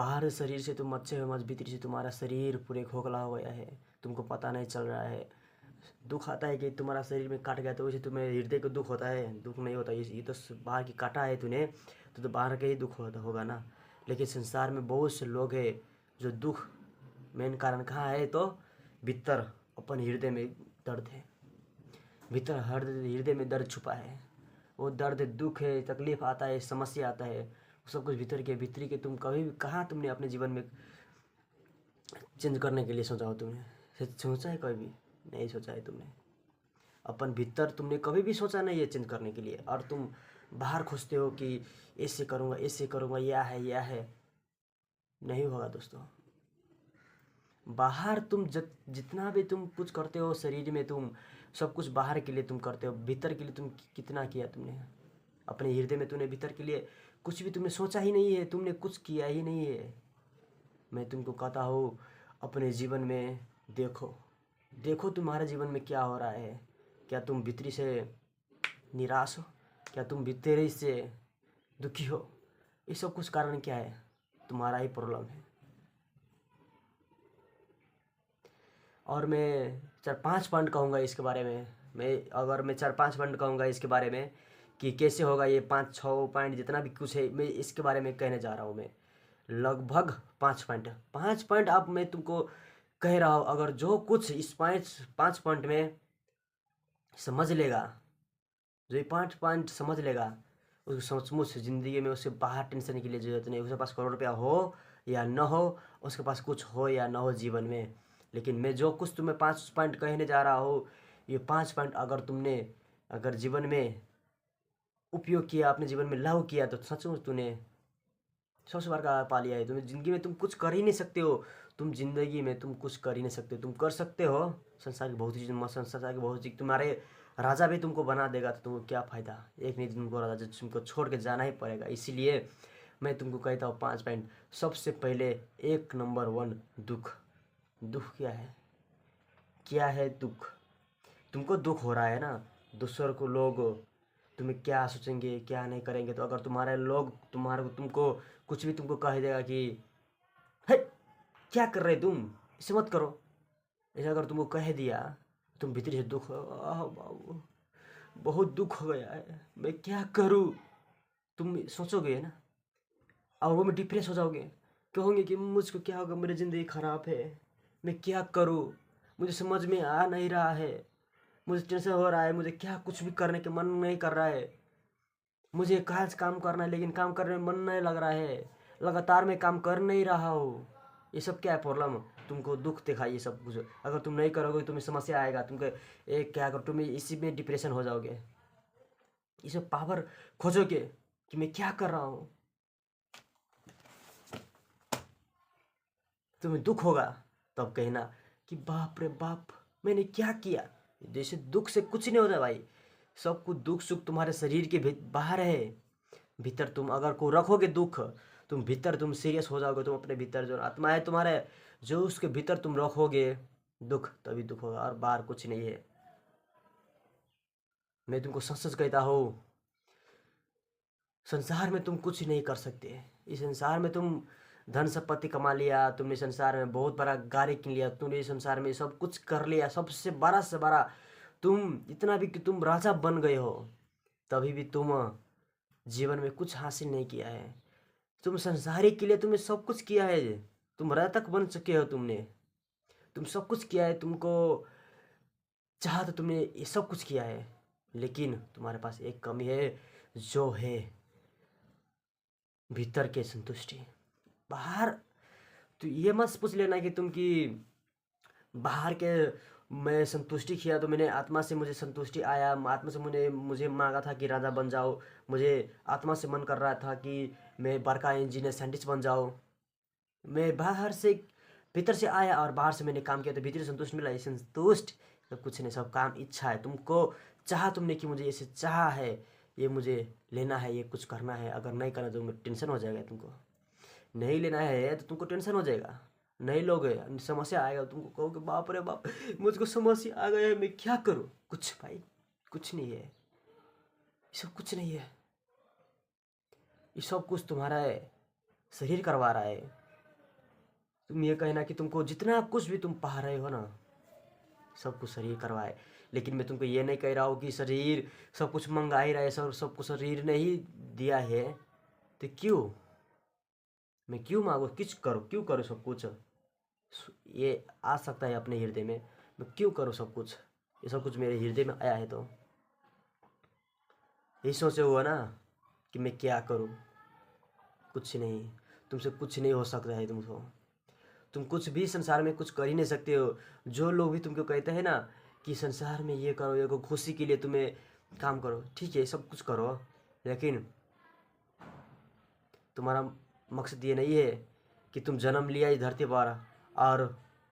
बाहर शरीर से तुम अच्छे हो, मत भीतर से तुम्हारा शरीर पूरे खोखला हो गया है, तुमको पता नहीं चल रहा है। दुख आता है कि तुम्हारा शरीर में काट गया तो वैसे तुम्हें हृदय को दुख होता है, दुख नहीं होता। ये तो बाहर की काटा है तूने, तो बाहर का ही दुख होगा ना। लेकिन संसार में बहुत से लोग हैं जो दुख मेन कारण कहाँ है, तो भीतर अपन हृदय में दर्द है, भीतर हृदय में दर्द छुपा है। वो दर्द, दुख है, तकलीफ आता है, समस्या आता है, वो सब कुछ भीतर के भीतरी के। तुम कभी भी कहाँ तुमने अपने जीवन में चेंज करने के लिए सोचा हो? तुमने सोचा है? कभी भी नहीं सोचा है तुमने। अपन भीतर तुमने कभी भी सोचा नहीं है चेंज करने के लिए, और तुम बाहर खोजते हो कि ऐसे करूँगा, ऐसे करूँगा, यह है। नहीं होगा दोस्तों। बाहर तुम जितना भी तुम कुछ करते हो शरीर में, तुम सब कुछ बाहर के लिए तुम करते हो, भीतर के लिए तुम कितना किया तुमने? अपने हृदय में तुमने भीतर के लिए कुछ भी तुमने सोचा ही नहीं है, तुमने कुछ किया ही नहीं है। मैं तुमको कहता हूँ अपने जीवन में देखो, देखो तुम्हारे जीवन में क्या हो रहा है। क्या तुम भीतरी से निराश हो? क्या तुम भीतरी से दुखी हो? ये सब कुछ कारण क्या है? तुम्हारा ही प्रॉब्लम है। और मैं 4-5 पॉइंट कहूँगा इसके बारे में। मैं 4-5 पॉइंट कहूँगा इसके बारे में कि कैसे होगा ये 5-6 पॉइंट, जितना भी कुछ है मैं इसके बारे में कहने जा रहा हूँ। मैं लगभग 5 पॉइंट अब मैं तुमको कह रहा हूँ। अगर जो कुछ इस 5 पॉइंट में समझ लेगा, जो ये 5 पॉइंट समझ लेगा, उसको सचमुच ज़िंदगी में उससे बाहर टेंशन की लिए ज़रूरत नहीं। उसके पास करोड़ रुपया हो या न हो, उसके पास कुछ हो या न हो जीवन में, लेकिन मैं जो कुछ तुम्हें 5 पॉइंट कहने जा रहा हूँ, ये 5 पॉइंट अगर तुमने अगर जीवन में उपयोग किया, अपने जीवन में लागू किया, तो सचमुच तूने सबसे बड़ा पा लिया है। तुम्हें ज़िंदगी में तुम कुछ कर ही नहीं सकते हो। तुम ज़िंदगी में तुम कुछ कर ही नहीं सकते। तुम कर सकते हो संसार की बहुत चीज़, संसार की बहुत चीज़ तुम्हारे राजा भी तुमको बना देगा, तो तुमको क्या फ़ायदा? एक नहीं तुमको राजा तुमको छोड़ के जाना ही पड़ेगा। इसीलिए मैं तुमको कहता हूँ 5 पॉइंट। सबसे पहले 1 नंबर 1, दुख। दुख क्या है? क्या है दुख? तुमको दुख हो रहा है ना, दूसरों को लोग तुम्हें क्या सोचेंगे, क्या नहीं करेंगे। तो अगर तुम्हारे लोग तुमको कुछ भी तुमको कह देगा कि है क्या कर रहे तुम, इसे मत करो, ऐसा अगर तुमको कह दिया, तुम भीतर से दुख, आह बाबू बहुत दुख हो गया है, मैं क्या करूँ, तुम सोचोगे ना। और वो में डिप्रेस हो जाओगे, कहोगे कि मुझको क्या होगा, मेरी ज़िंदगी ख़राब है, मैं क्या करूँ, मुझे समझ में आ नहीं रहा है, मुझे टेंशन हो रहा है, मुझे क्या कुछ भी करने के मन नहीं कर रहा है, मुझे काज काम करना है लेकिन काम करने में मन नहीं लग रहा है, लगातार मैं काम कर नहीं रहा हूँ। ये सब क्या है प्रॉब्लम? तुमको दुख दिखाई ये सब कुछ। अगर तुम नहीं करोगे तुम्हें समस्या आएगा, तुमको एक क्या कर, तुम इसी में डिप्रेशन हो जाओगे। ये सब पावर खोजोगे कि मैं क्या कर रहा हूँ, तुम्हें दुख होगा, तब कहना कि बाप रे बाप मैंने क्या किया। जैसे दुख से कुछ नहीं होता भाई, सब कुछ दुख सुख तुम्हारे शरीर के बाहर है। भीतर तुम अगर को रखोगे दुख, तुम भीतर तुम सीरियस हो जाओगे, तुम अपने भीतर जो आत्मा है तुम्हारे, जो उसके भीतर तुम रखोगे दुख, तभी दुख होगा, और बाहर कुछ नहीं है। मैं तुमको सच सच कहता हूँ, संसार में तुम कुछ नहीं कर सकते। इस संसार में तुम धन संपत्ति कमा लिया, तुमने संसार में बहुत बड़ा गाड़ी किन लिया, तुमने संसार में सब कुछ कर लिया, सबसे बड़ा से बड़ा तुम इतना भी कि तुम राजा बन गए हो, तभी भी तुम जीवन में कुछ हासिल नहीं किया है। तुम संसारी के लिए तुमने सब कुछ किया है, तुम राजा तक बन चुके हो, तुम सब कुछ किया है, तुमको चाहा तो तुमने ये सब कुछ किया है, लेकिन तुम्हारे पास एक कमी है, जो है भीतर के संतुष्टि। बाहर तो ये मत पूछ लेना कि तुम कि बाहर के मैं संतुष्टि किया तो मैंने आत्मा से मुझे संतुष्टि आया, आत्मा से मुझे मांगा था कि राजा बन जाओ, मुझे आत्मा से मन कर रहा था कि मैं बड़का इंजीनियर साइंटिस्ट बन जाओ। मैं बाहर से भीतर से आया और बाहर से मैंने काम किया तो भीतर संतुष्ट मिला। ये संतुष्ट सब कुछ नहीं, सब काम इच्छा है। तुमको चाहा तुमने कि मुझे ऐसे चाहा है, ये मुझे लेना है, ये कुछ करना है। अगर नहीं करना तो टेंशन हो जाएगा। तुमको नहीं लेना है तो तुमको टेंशन हो जाएगा, नहीं लोगे समस्या आएगा, तुमको कहोगे बाप रे बाप मुझको समस्या आ गया है, मैं क्या करूँ। कुछ भाई कुछ नहीं है, ये सब कुछ नहीं है। ये सब कुछ तुम्हारा है शरीर करवा रहा है। तुम ये कहना कि तुमको जितना कुछ भी तुम पा रहे हो ना, सब कुछ शरीर करवाए। लेकिन मैं तुमको ये नहीं कह रहा हूँ कि शरीर सब कुछ मंगा ही रहे, सब कुछ शरीर ने ही दिया है, तो क्यों मैं क्यों मांगू, क्यों करूँ सब कुछ। ये आ सकता है अपने हृदय में, मैं क्यों करूँ सब कुछ, ये सब कुछ मेरे हृदय में आया है तो यही सोचे हुआ ना कि मैं क्या करूँ। कुछ नहीं, तुमसे कुछ नहीं हो सकता है तुमको, तुम कुछ भी संसार में कुछ कर ही नहीं सकते हो। जो लोग भी तुमको कहते हैं ना कि संसार में ये करो, ये करो, खुशी के लिए तुम्हें काम करो, ठीक है सब कुछ करो, लेकिन तुम्हारा मकसद ये नहीं है कि तुम जन्म लिया इस धरती पर और